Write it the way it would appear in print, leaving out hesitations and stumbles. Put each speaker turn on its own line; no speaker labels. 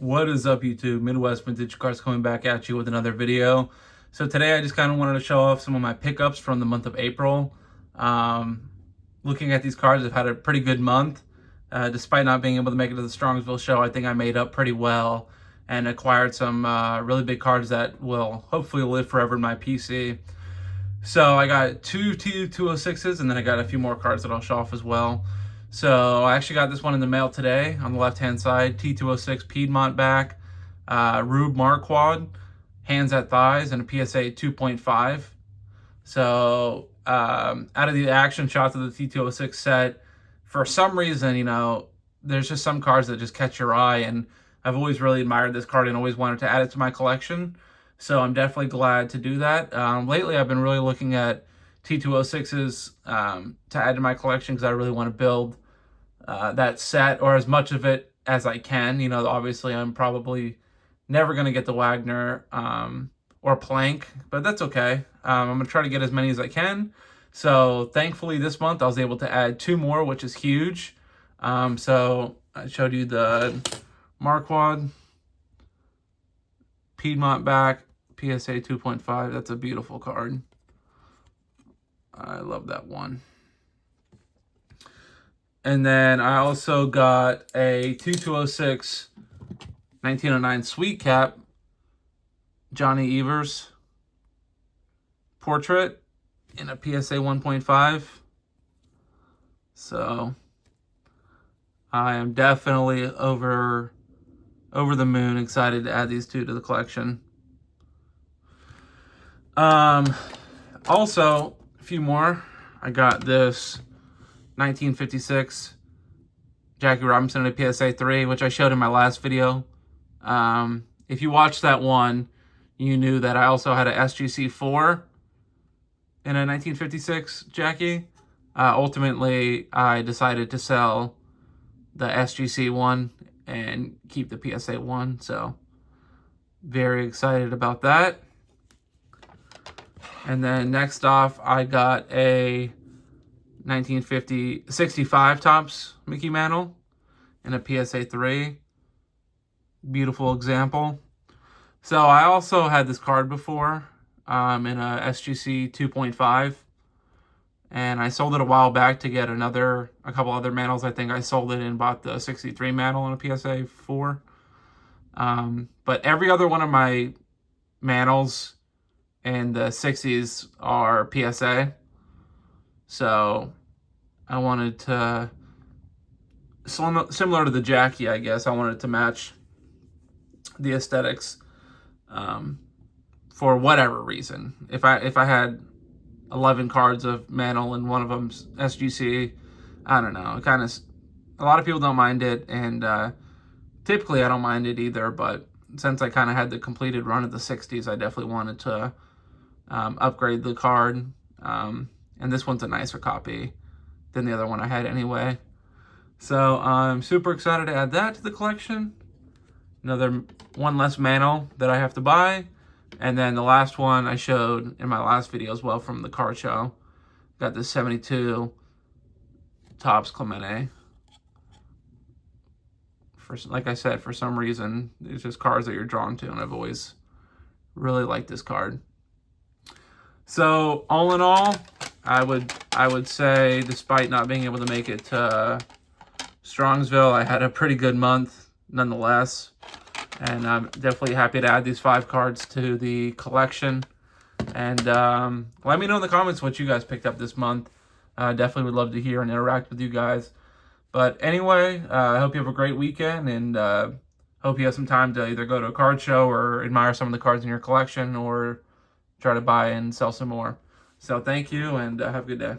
What is up, YouTube? Midwest Vintage Cars coming back at you with another video. So today I just kind of wanted to show off some of my pickups from the month of April. Looking at these cars, I've had a pretty good month. Despite not being able to make it to the Strongsville show, I think I made up pretty well and acquired some really big cars that will hopefully live forever in my PC. So I got two T206s and then I got a few more cars that I'll show off as well. So I actually got this one in the mail today on the left-hand side, T206 Piedmont back, Rube Marquard, hands at thighs, and a PSA 2.5. So out of the action shots of the T206 set, for some reason, there's just some cars that just catch your eye, and I've always really admired this card and always wanted to add it to my collection. So I'm definitely glad to do that. Lately, I've been really looking at T206s to add to my collection because I really want to build that set, or as much of it as I can. Obviously I'm probably never going to get the Wagner or Plank, but that's okay. I'm going to try to get as many as I can. So thankfully this month I was able to add two more, which is huge. So I showed you the Marquard Piedmont back, PSA 2.5. That's a beautiful card. I love that one. And then I also got a T206 1909 Sweet Cap Johnny Evers portrait in a PSA 1.5. So I am definitely over the moon excited to add these two to the collection. Also, a few more. I got this 1956 Jackie Robinson at a PSA 3, which I showed in my last video. If you watched that one, you knew that I also had a SGC 4 in a 1956 Jackie. Ultimately, I decided to sell the SGC 1 and keep the PSA 1, so very excited about that. And then next off, I got a 1965 Topps Mickey Mantle in a PSA 3. Beautiful example. So I also had this card before in a SGC 2.5. And I sold it a while back to get a couple other mantles. I think I sold it and bought the 63 mantle in a PSA 4. But every other one of my mantles in the 60s are PSA. So I wanted to, similar to the Jackie, I guess, I wanted to match the aesthetics for whatever reason. If I had 11 cards of Mantle and one of them's SGC, I don't know. A lot of people don't mind it, and typically I don't mind it either, but since I kind of had the completed run of the 60s, I definitely wanted to upgrade the card. And this one's a nicer copy than the other one I had anyway. So I'm super excited to add that to the collection. Another one less Mantle that I have to buy. And then the last one I showed in my last video as well from the car show. Got this 72 Topps Clemente. Like I said, for some reason, it's just cars that you're drawn to, and I've always really liked this card. So all in all, I would say, despite not being able to make it to Strongsville, I had a pretty good month nonetheless. And I'm definitely happy to add these 5 cards to the collection. And let me know in the comments what you guys picked up this month. Definitely would love to hear and interact with you guys. But anyway, I hope you have a great weekend, and hope you have some time to either go to a card show or admire some of the cards in your collection, or try to buy and sell some more. So thank you, and have a good day.